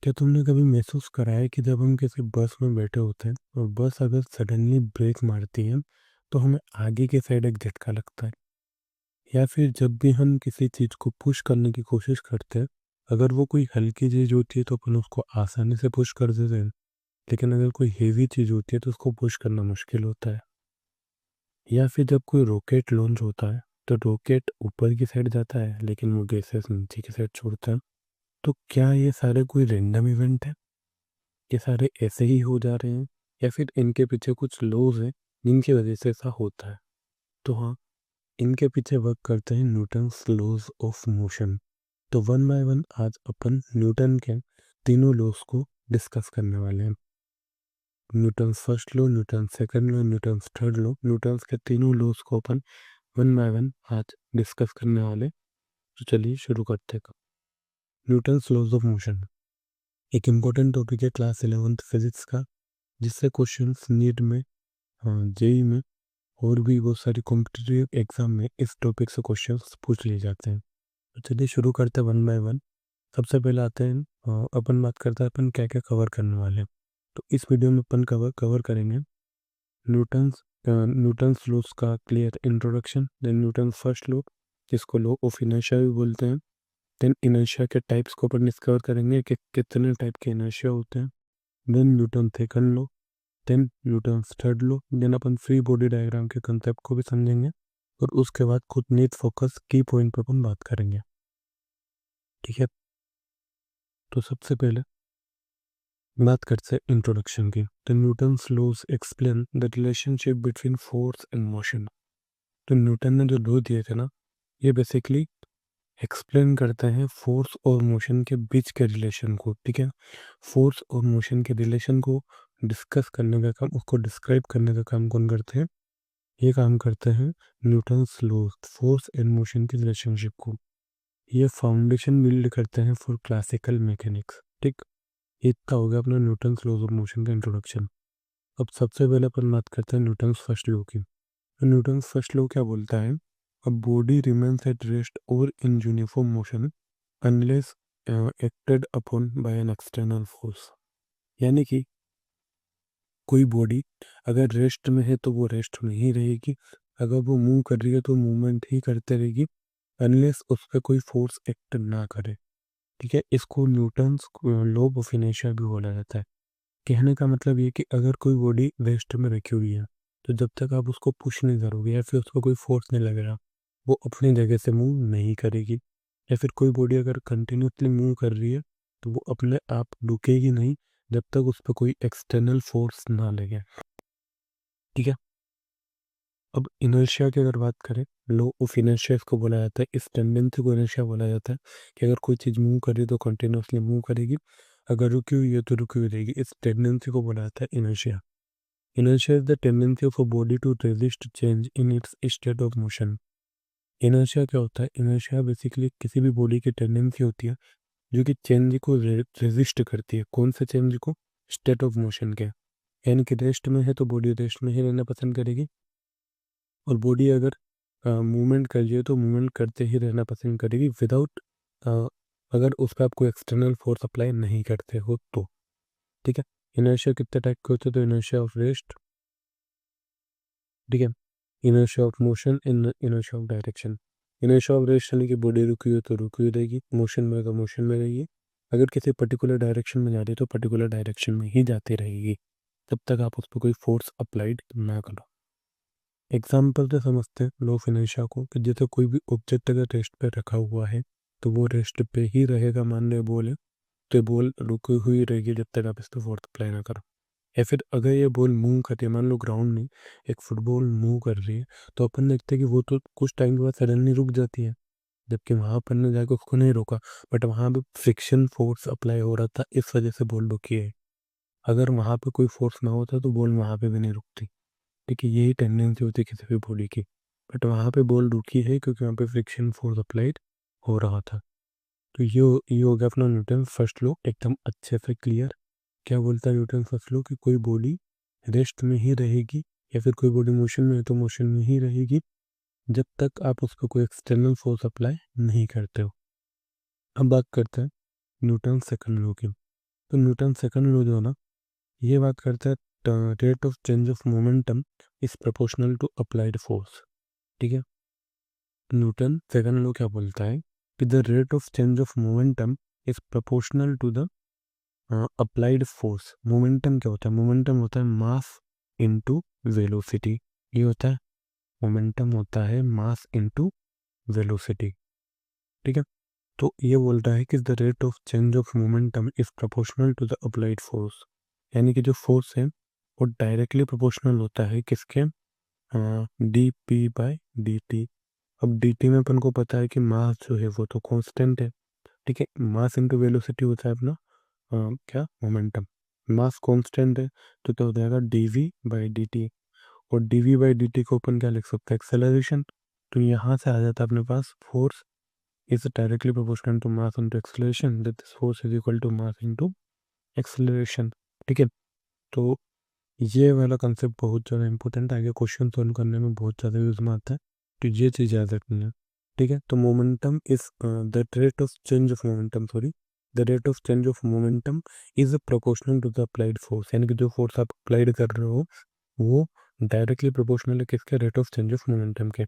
क्या तुमने कभी महसूस करा है कि जब हम किसी बस में बैठे होते हैं और बस अगर सडनली ब्रेक मारती है तो हमें आगे की साइड एक झटका लगता है। या फिर जब भी हम किसी चीज़ को पुश करने की कोशिश करते हैं, अगर वो कोई हल्की चीज़ होती है तो अपन उसको आसानी से पुश कर देते हैं, लेकिन अगर कोई हेवी चीज़ होती है तो उसको पुश करना मुश्किल होता है। या फिर जब कोई रॉकेट लॉन्च होता है तो रॉकेट ऊपर की साइड जाता है लेकिन वो गैसेस नीचे की साइड छोड़ता है। तो क्या ये सारे कोई रैंडम इवेंट है? ये सारे ऐसे ही हो जा रहे हैं या फिर इनके पीछे कुछ लॉज हैं जिनकी वजह से ऐसा होता है? तो हाँ, इनके पीछे वर्क करते हैं न्यूटन्स लॉज ऑफ मोशन। तो वन बाय वन आज अपन न्यूटन के तीनों लॉज को डिस्कस करने वाले हैं। Newton's first law, Newton second law, Newton's third law, Newton's के तीनों लॉज को अपन वन बाय वन आज डिस्कस करने वाले। तो चलिए शुरू करते हैं। न्यूटन्स लॉज ऑफ मोशन एक इम्पोर्टेंट टॉपिक है क्लास 11th फिजिक्स का, जिससे क्वेश्चंस नीट में, हाँ जेई में और भी बहुत सारी कॉम्पिटिटिव एग्जाम में इस टॉपिक से क्वेश्चंस पूछ लिए जाते हैं। तो चलिए शुरू करते हैं वन बाय वन। सबसे पहले आते हैं, अपन बात करते हैं अपन क्या क्या कवर करने वाले हैं। तो इस वीडियो में अपन कवर करेंगे न्यूटन्स न्यूटन्स लॉज का clear introduction, then Newton's first law जिसको लॉ ऑफ इनर्शिया भी बोलते हैं, देन इनर्शिया के टाइप्स को अपन डिस्कवर करेंगे कि कितने टाइप के इनर्शिया होते हैं, then Newton second law, then Newton's third law, then अपन फ्री बॉडी डायग्राम के कंसेप्ट को भी समझेंगे और उसके बाद खुद नीट फोकस की पॉइंट पर अपन बात करेंगे। ठीक है, तो सबसे पहले बात करते हैं इंट्रोडक्शन की। The Newton's laws explain the relationship between force and motion. तो न्यूटन ने जो लॉ दिए थे ना, ये बेसिकली एक्सप्लेन करते हैं फोर्स और मोशन के बीच के रिलेशन को। ठीक है, फोर्स और मोशन के रिलेशन को डिस्कस करने का काम, उसको डिस्क्राइब करने का काम कौन करते हैं? ये काम करते हैं Newton's law, force and motion की रिलेशनशिप को। ये फाउंडेशन बिल्ड करते हैं फॉर क्लासिकल मैकेनिक्स। ठीक, ये इतना हो गया अपना न्यूटन्स लॉज ऑफ मोशन का इंट्रोडक्शन। अब सबसे पहले अपन बात करते हैं न्यूटन्स फर्स्ट लॉ की। तो न्यूटन्स फर्स्ट लॉ क्या बोलता है? A body remains at rest और in uniform motion unless acted upon by an external force. यानी कि कोई बॉडी अगर रेस्ट में है तो वो रेस्ट में ही रहेगी, अगर वो मूव कर रही है तो मूवमेंट ही करते रहेगी, अनलेस उस पर कोई फोर्स एक्ट ना करे। ठीक है, इसको न्यूटन्स लॉ ऑफ इनर्शिया भी बोला जाता है। कहने का मतलब ये कि अगर कोई बॉडी रेस्ट में रखी हुई है तो जब तक आप उसको पुश नहीं करोगे या फिर उसको कोई फोर्स नहीं लगेगा, वो अपनी जगह से मूव नहीं करेगी। या फिर कोई बॉडी अगर कंटिन्यूसली मूव कर रही है तो वो अपने आप रुकेगी नहीं जब तक उस पर कोई एक्सटर्नल फोर्स ना लगे। ठीक है, अब इनर्शिया की अगर बात करें, लॉ ऑफ इनर्शिया इसको बोला जाता है, इस टेंडेंसी को इनर्शिया बोला जाता है कि अगर कोई चीज़ मूव कर रही है तो कंटिन्यूसली मूव करेगी, अगर रुकी हुई है तो रुकी हुई रहेगी। इस टेंडेंसी को बोला जाता है inertia. Inertia is the tendency of a body to resist change in its state of motion. Inertia क्या होता है? Inertia बेसिकली किसी भी बॉडी की टेंडेंसी होती है जो कि चेंज को रेजिस्ट करती है। कौन से चेंज को? स्टेट ऑफ मोशन के। यानी कि रेस्ट में है तो बॉडी रेस्ट में ही रहना पसंद करेगी, और बॉडी अगर मूवमेंट कर रही है तो मूवमेंट करते ही रहना पसंद करेगी विदाउट, अगर उस पर आप कोई एक्सटर्नल फोर्स अप्लाई नहीं करते हो तो। ठीक है, इनर्शिया कितने टाइप के होते हैं? तो इनर्शिया ऑफ रेस्ट, ठीक है, inertia of motion, in inertia of direction. Inertia of rest यानी कि बॉडी रुकी हुई है तो रुकी हुई रहेगी, मोशन में तो मोशन में रहेगी, अगर किसी पर्टिकुलर डायरेक्शन में जा रही है तो पर्टिकुलर डायरेक्शन में ही जाती रहेगी जब तक आप उस पर कोई फोर्स अप्लाइड ना करो। एग्जाम्पल से समझते हैं लॉ ऑफ इनर्शिया को, कि जैसे कोई भी ऑब्जेक्ट अगर रेस्ट पे रखा हुआ है तो वो रेस्ट पे ही रहेगा, मान लो बॉल है तो बॉल रुकी हुई रहेगी जब तक आप इस पर फोर्स अप्लाई ना करो। या फिर अगर ये बॉल मूव कर रही है, मान लो ग्राउंड में एक फुटबॉल मूव कर रही है, तो अपन देखते हैं कि वो तो कुछ टाइम के बाद सडनली रुक जाती है, जबकि वहां पर ने जाकर उसको नहीं रोका, बट वहां पे फ्रिक्शन फोर्स अप्लाई हो रहा था, इस वजह से बॉल रुकी है। अगर वहां पे कोई फोर्स ना होता तो बॉल वहां पे भी नहीं रुकती। ठीक है, यही टेंडेंसी होती है किसी भी बॉडी की, बट वहां पे बॉल रुकी है क्योंकि वहां पे फ्रिक्शन फोर्स अप्लाइड हो रहा था। तो ये हो गया अपना न्यूटन फर्स्ट लॉ, एकदम अच्छे से क्लियर। क्या बोलता है न्यूटन फर्स्ट लॉ? कि कोई बॉडी रेस्ट में ही रहेगी या फिर कोई बॉडी मोशन में है तो मोशन में ही रहेगी जब तक आप उसको कोई एक्सटर्नल फोर्स अप्लाई नहीं करते हो। अब बात करते हैं न्यूटन सेकंड लॉ की। तो न्यूटन सेकंड लॉ जो है ना, ये बात करता है rate of change of momentum is proportional to applied force. ठीक है, न्यूटन सेकंड लॉ क्या बोलता है कि the rate of change of momentum is proportional to the applied force. Momentum क्या होता है? मोमेंटम होता है मास इनटू वेलोसिटी। ये होता है मोमेंटम, होता है मास इनटू वेलोसिटी। ठीक है, तो ये बोल रहा है कि the rate of change of momentum is proportional to the applied force, यानी कि जो फोर्स है वो डायरेक्टली प्रोपोर्शनल होता है किसके? D P by D T. अब डी टी में अपन को पता है कि मास जो है वो तो कांस्टेंट है। ठीक है, मास इंटू वेलोसिटी होता है अपना क्या? मोमेंटम। मास कांस्टेंट है तो हो जाएगा D we by D T, और D we by D T को अपन क्या लिख सकते हैं? एक्सेलरेशन। तो यहाँ से आ जाता है अपने पास force is directly proportional to mass into acceleration, that this force is equal to mass into acceleration। ठीक है, तो ये वाला कंसेप्ट बहुत ज़्यादा इंपॉर्टेंट है, आगे क्वेश्चन सॉल्व करने में बहुत ज़्यादा यूज में आता है, तो ये चीज़ याद रखनी है। ठीक है, तो momentum is the rate of change of momentum, sorry, the rate of change of momentum is proportional to the applied force, यानी कि जो फोर्स आप अप्लाइड कर रहे हो वो डायरेक्टली प्रोपोर्शनल है किसके? Rate of change of momentum के।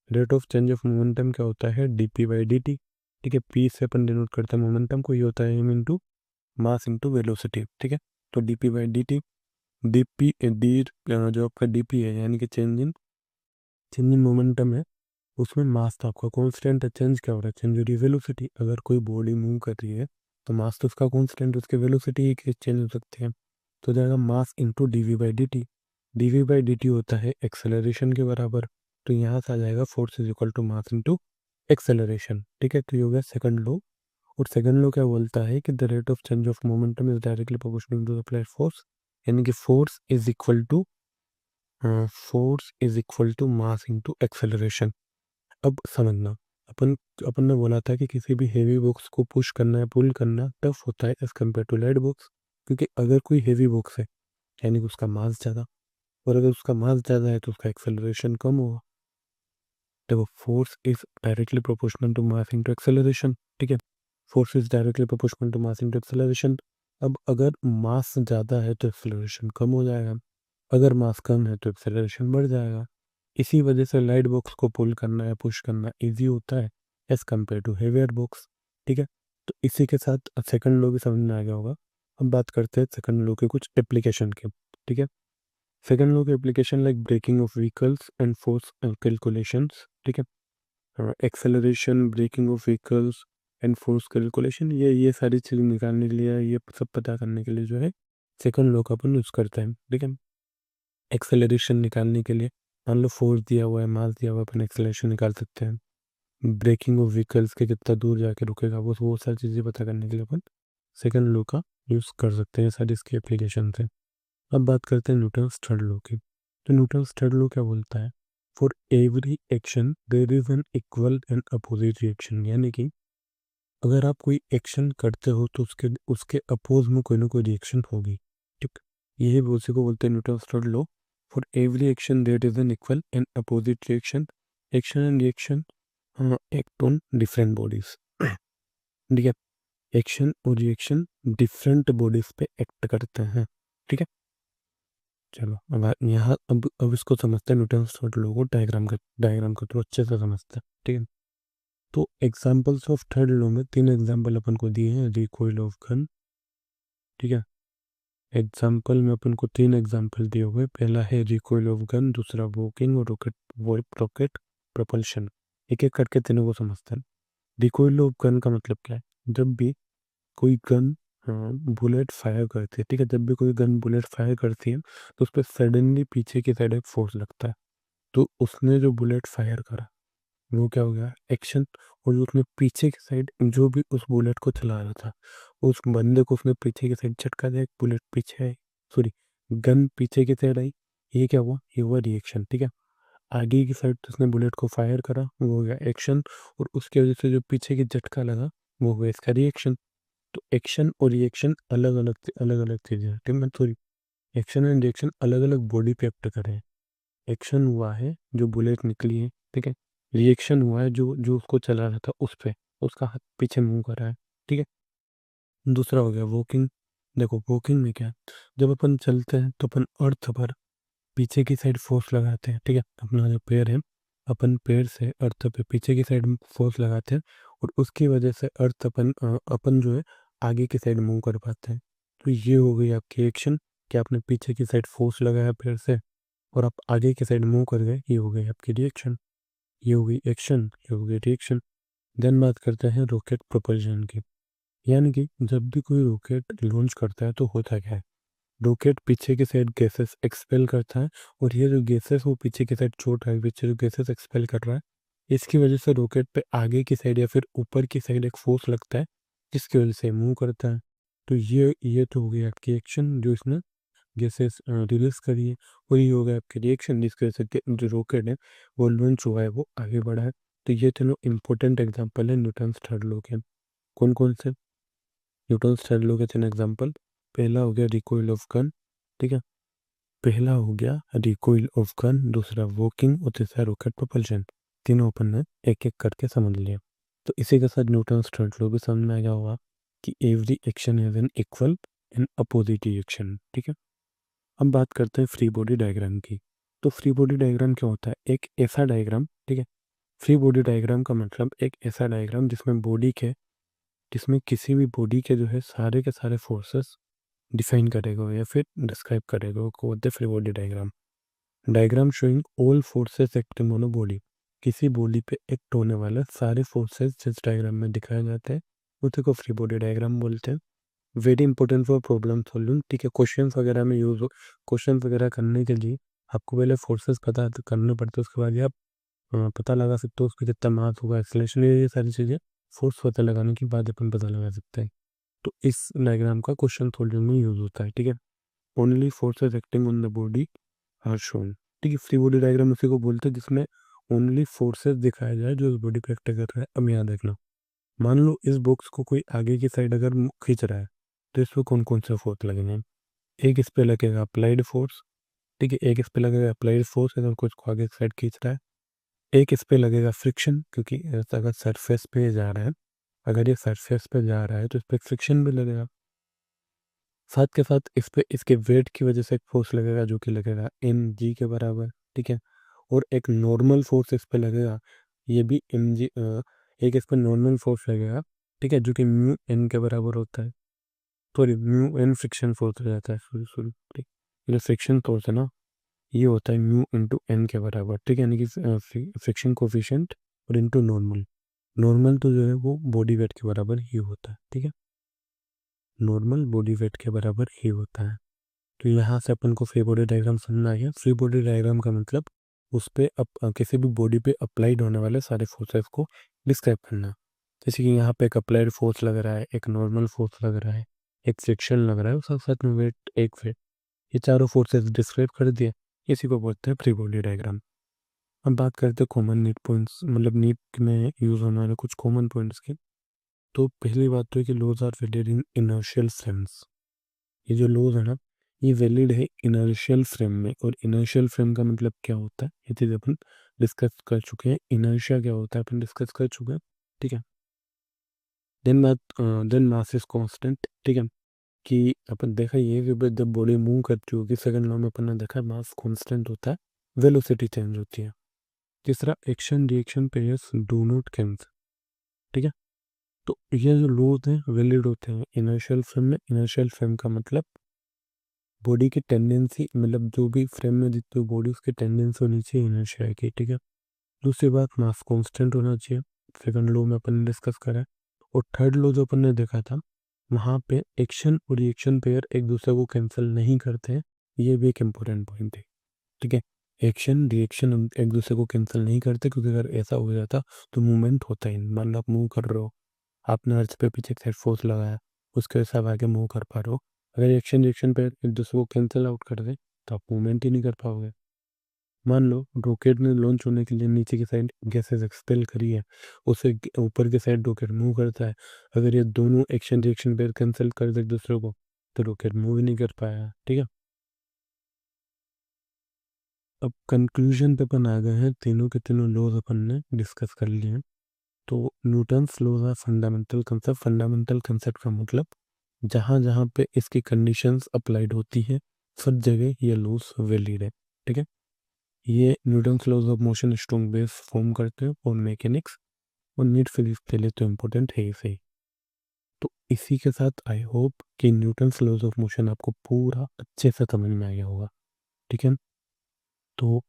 Rate of change of momentum क्या होता है? D P by D T. ठीक है, पी से अपन डिनोट करते हैं मोमेंटम को, ये होता है m into mass into velocity. ठीक है, तो d P by D t, d p d जो आपका डी पी है यानी कि चेंज इन मोमेंटम है, उसमें मास तो आपका कॉन्स्टेंट है, चेंज क्या हो रहा है? चेंज हो रही है वेलोसिटी। अगर कोई बॉडी मूव कर रही है तो मास तो उसका कॉन्स्टेंट, उसके वेलोसिटी ही चेंज हो सकती है। तो जाएगा mass into d we by D t. D we by D t होता है एक्सेलरेशन के बराबर, तो यहाँ से आ जाएगा force is equal to mass into acceleration. ठीक है, तो ये हो गया सेकंड लॉ। और सेकंड लॉ क्या बोलता है कि the rate of change of momentum is directly proportional to the applied force, यानी कि force is equal to mass into acceleration. अब समझना, अपन अपन ने बोला था कि किसी भी हेवी बॉक्स को पुश करना है, पुल करना टफ होता है as compare to light box, क्योंकि अगर कोई हेवी बॉक्स है यानी कि उसका मास ज़्यादा, और अगर उसका मास ज़्यादा है तो उसका एक्सेलरेशन कम होगा। देखो, force is directly proportional to mass into acceleration. ठीक है, force is directly proportional to mass into acceleration. अब अगर मास ज़्यादा है तो एक्सेलरेशन कम हो जाएगा, अगर मास कम है तो एक्सेलरेशन बढ़ जाएगा। इसी वजह से लाइट बॉक्स को पुल करना या पुश करना इजी होता है as compare to heavier box. ठीक है, तो इसी के साथ सेकंड लॉ भी समझ में आ गया होगा। अब बात करते हैं सेकंड लॉ के कुछ एप्लीकेशन के। ठीक है, सेकंड लॉ के application like braking of vehicles and force calculations. ठीक है, acceleration, braking of vehicles and force calculation, ये सारी चीज़ निकालने के लिए, ये सब पता करने के लिए जो है सेकंड लॉ का अपन यूज़ करते हैं। ठीक है, एक्सेलरेशन निकालने के लिए मान लो फोर्स दिया हुआ है, मास दिया हुआ है, अपन एक्सेलरेशन निकाल सकते हैं। ब्रेकिंग ऑफ व्हीकल्स के कितना दूर जाके रुकेगा, वो सारी चीज़ें पता करने के लिए अपन सेकंड लॉ का यूज़ कर सकते हैं, सारी इसकी एप्लीकेशन है। अब बात करते हैं न्यूटन्स थर्ड लॉ की। तो न्यूटन्स थर्ड लॉ क्या बोलता है? For every action there is an equal and opposite reaction, यानी कि अगर आप कोई एक्शन करते हो तो उसके उसके अपोज में कोई ना कोई रिएक्शन होगी। ठीक, यही उसी को बोलते हैं Newton's third law. For every action there is an equal and opposite reaction, action and reaction act on different bodies. ठीक है, एक्शन और रिएक्शन डिफरेंट बॉडीज पे एक्ट करते हैं। ठीक है, चलो यहाँ अब इसको समझते हैं, न्यूटन्स थर्ड लॉ को डायग्राम के थ्रू अच्छे से समझते हैं। ठीक है, तो एग्जाम्पल्स ऑफ थर्ड लॉ में तीन एग्जाम्पल अपन को दिए हैं, रिकॉइल ऑफ गन। ठीक है, एग्जाम्पल में अपन को तीन एग्जाम्पल दिए हुए, पहला है रिकॉइल ऑफ गन, दूसरा वॉकिंग और रॉकेट प्रोपल्शन। एक एक करके तीनों को समझते हैं। रिकॉइल ऑफ गन का मतलब क्या है? जब भी कोई गन बुलेट फायर करती है, ठीक है, जब भी कोई गन बुलेट फायर करती है तो उस पर सडनली पीछे की साइड एक फोर्स लगता है, तो उसने जो बुलेट फायर करा वो क्या हो गया? एक्शन। और जो उसने पीछे की साइड जो भी उस बुलेट को चला रहा था, उस बंदे को उसने पीछे की साइड झटका दिया, एक बुलेट पीछे आई, सॉरी, गन पीछे की साइड आई, ये क्या हुआ? ये हुआ रिएक्शन। ठीक है, आगे की साइड उसने बुलेट को फायर करा, वो हो गया एक्शन, और उसकी वजह से जो पीछे की झटका लगा वो हुआ इसका रिएक्शन। तो एक्शन और रिएक्शन अलग अलग चीज़ें हैं। ठीक है, सॉरी, एक्शन एंड रिएक्शन अलग अलग बॉडी पे एक्ट कर रहे हैं। एक्शन हुआ है जो बुलेट निकली है, ठीक है, रिएक्शन हुआ है जो जो उसको चला रहा था उस पे, उसका हाथ पीछे मूव कर रहा है। ठीक है, दूसरा हो गया वॉकिंग। देखो वॉकिंग में क्या है, जब अपन चलते हैं तो अपन अर्थ पर पीछे की साइड फोर्स लगाते हैं, ठीक है, अपना जो पैर है, अपन पैर से अर्थ पे पीछे की साइड फोर्स लगाते हैं, और उसकी वजह से अर्थ अपन जो है आगे की साइड मूव कर पाते हैं। तो ये हो गई आपकी एक्शन, कि आपने पीछे की साइड फोर्स लगाया पैर से और आप आगे की साइड मूव कर गए, ये हो गई आपकी रिएक्शन। ये हो गई एक्शन, ये हो गई रिएक्शन। देन बात करते हैं रॉकेट प्रोपल्शन की। यानी कि जब भी कोई रॉकेट लॉन्च करता है तो होता क्या है, रॉकेट पीछे की साइड गैसेस एक्सपेल करता है, और ये जो गैसेस वो पीछे की साइड छोड़ रहा है, पीछे जो गैसेस एक्सपेल कर रहा है, इसकी वजह से रॉकेट पे आगे की साइड या फिर ऊपर की साइड एक फोर्स लगता है, जिसकी वजह से मूव करता है। तो ये तो हो गई आपकी एक्शन जो इसने गैसेस रिलीज करी है, और ये हो गया आपकी रिएक्शन जिसकी वजह से जो रॉकेट है वो लॉन्च हुआ है, वो आगे बढ़ा है। तो ये तीनों इंपॉर्टेंट एग्जाम्पल है न्यूटन थर्ड लॉ के। कौन कौन से न्यूटन थर्ड लॉ के तीन एग्जाम्पल? पहला हो गया रिकॉइल ऑफ गन, ठीक है, पहला हो गया रिकॉइल ऑफ गन, दूसरा वॉकिंग, और तीसरा रॉकेट प्रोपल्शन। तीनों अपन ने एक एक करके समझ लिया। तो इसी के साथ न्यूटन थर्ड लॉ भी समझ में आ गया होगा कि every action has an equal and opposite reaction, ठीक है। अब बात करते हैं फ्री बॉडी डायग्राम की। तो फ्री बॉडी डायग्राम क्या होता है? एक ऐसा डायग्राम, ठीक है, फ्री बॉडी डायग्राम का मतलब एक ऐसा डायग्राम जिसमें किसी भी बॉडी के जो है सारे के सारे फोर्सेस डिफाइन करेगा या फिर डिस्क्राइब करेगा, को बोलते हैं free body diagram. Diagram showing all forces acting on a body, किसी बॉडी पे एक्ट होने वाले सारे फोर्सेस जिस डायग्राम में दिखाए जाते हैं उसी को फ्री बॉडी डायग्राम बोलते हैं। Very important for problem solving, ठीक है, क्वेश्चन वगैरह में यूज हो। क्वेश्चन वगैरह करने के लिए आपको पहले फोर्सेस पता करने पड़ते हैं, उसके बाद ही आप पता लगा सकते हो उसका कितना मास होगा, एक्सेलेरेशन, ये सारी चीज़ें फोर्स पता लगाने के बाद अपन पता लगा सकते हैं। तो इस डायग्राम का क्वेश्चन सॉल्विंग में यूज होता है, ठीक है। Only forces acting on the body are shown, ठीक है। फ्री बॉडी डायग्राम उसी को बोलते हैं जिसमें ओनली फोर्सेस दिखाया जाए जो इस बॉडी पे एक्ट कर रहा है। अब यहाँ देखना, मान लो इस बॉक्स को कोई आगे की साइड अगर खींच रहा है, तो इस पर कौन कौन से फोर्स लगेंगे? एक इस पे लगेगा अप्लाइड फोर्स, ठीक है, एक इस पे लगेगा अप्लाइड फोर्स अगर कुछ को आगे की साइड खींच रहा है। एक इस पे लगेगा फ्रिक्शन, क्योंकि अगर सरफेस पे जा रहा है, अगर ये सरफेस पे जा रहा है तो इस पे फ्रिक्शन भी लगेगा। साथ के साथ इस पे इसके वेट की वजह से एक फोर्स लगेगा जो कि लगेगा एम जी के बराबर, ठीक है। और एक नॉर्मल फोर्स इस पे लगेगा, ये भी एम जी, एक इस पे नॉर्मल फोर्स लगेगा, ठीक है, जो कि म्यू एन के बराबर होता है। Sorry, mu N friction force हो जाता है, सॉरी सॉरी, ठीक। ये फ्रिक्शन फोर्स है ना, ये होता है म्यू इंटू एन के बराबर, ठीक है, यानी कि फ्रिक्शन कोफिशिएंट और इंटू नॉर्मल। नॉर्मल तो जो है वो बॉडी वेट के बराबर ही होता है, ठीक है, नॉर्मल बॉडी वेट के बराबर ही होता है। तो यहाँ से अपन को फ्री बॉडी डायग्राम समझना है। फ्री बॉडी डायग्राम का मतलब उस पे किसी भी बॉडी पे अप्लाइड होने वाले सारे फोर्सेस को डिस्क्राइब करना। जैसे कि यहाँ पे एक अप्लाइड फोर्स लग रहा है, एक नॉर्मल फोर्स लग रहा है, एक फ्रिक्शन लग रहा है, और साथ साथ में वेट, एक वेट, ये चारों फोर्सेस डिस्क्राइब कर दिए। इसी को बोलते हैं फ्री बॉडी डायग्राम। अब बात करते हैं कॉमन नीड पॉइंट्स, मतलब नीड में यूज होने वाले कुछ कॉमन पॉइंट्स की। तो पहली बात तो है कि laws are valid in inertial frames. ये जो लॉज है ना, ये वैलिड है इनर्शियल फ्रेम में। और इनर्शियल फ्रेम का मतलब क्या होता है, ये चीज़ अपन डिस्कस कर चुके हैं। इनर्शिया क्या होता है अपन डिस्कस कर चुके हैं, ठीक है। देन बात, देन मास इज कांस्टेंट, ठीक है, कि अपन देखा ये कि जब बॉडी मूव करती होगी, सेकंड लॉ में अपन ने देखा मास कांस्टेंट होता है, वेलोसिटी चेंज होती है। तीसरा, action reaction pairs do not cancel, ठीक है। तो ये जो लॉज हैं वैलिड होते हैं इनर्शियल फ्रेम में। इनर्शियल फ्रेम का मतलब बॉडी की टेंडेंसी, मतलब जो भी फ्रेम में जितनी बॉडी उसकी टेंडेंसी होनी चाहिए इनर्शिया की, ठीक है। दूसरी बात, मास कांस्टेंट होना चाहिए, सेकंड लॉ में अपन ने डिस्कस करा है। और थर्ड लॉ जो अपन ने देखा था, वहाँ पे एक्शन और रिएक्शन पेयर एक दूसरे को कैंसिल नहीं करते हैं। ये भी एक इम्पोर्टेंट पॉइंट है, ठीक है। एक्शन रिएक्शन एक दूसरे को कैंसिल नहीं करते, क्योंकि अगर ऐसा हो जाता तो मूवमेंट होता ही नहीं। मान लो आप मूव कर रहे हो, आपने अर्थ पे पीछे एक साइड फोर्स लगाया, उसके वजह से आप आगे मूव कर पा रहे हो। अगर एक्शन रिएक्शन पे एक दूसरे को कैंसिल आउट कर दे तो आप मूवमेंट ही नहीं कर पाओगे। मान लो रॉकेट ने लॉन्च होने के लिए नीचे की साइड गैसेस एक्सपेल करी है, उसे ऊपर की साइड रॉकेट मूव करता है। अगर ये दोनों एक्शन रिएक्शन पे कैंसिल कर दे एक दूसरे को, तो रॉकेट मूव ही नहीं कर पाया, ठीक है। अब कंक्लूजन पे अपन आ गए हैं, तीनों के तीनों लॉज अपन ने डिस्कस कर लिए हैं। तो Newton's laws are fundamental concept. Fundamental concept का मतलब जहाँ जहाँ पे इसकी कंडीशंस अप्लाइड होती हैं सब जगह ये लॉज वैलिड है। ठीक है, ये Newton's laws of motion strong base form करते हैं और मैकेनिक्स और नीट फिजिक्स के लिए तो इम्पोर्टेंट है ही सही। तो इसी के साथ आई होप कि न्यूटन्स लॉज ऑफ मोशन आपको पूरा अच्छे से समझ में आ गया होगा। ठीक है, तो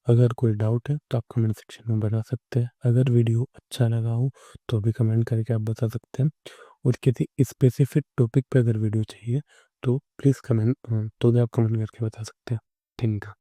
अगर कोई डाउट है तो आप कमेंट सेक्शन में बता सकते हैं। अगर वीडियो अच्छा लगा हो तो भी कमेंट करके आप बता सकते हैं, और किसी स्पेसिफिक टॉपिक पे अगर वीडियो चाहिए तो प्लीज़ कमेंट तो भी आप कमेंट करके बता सकते हैं। Thank you.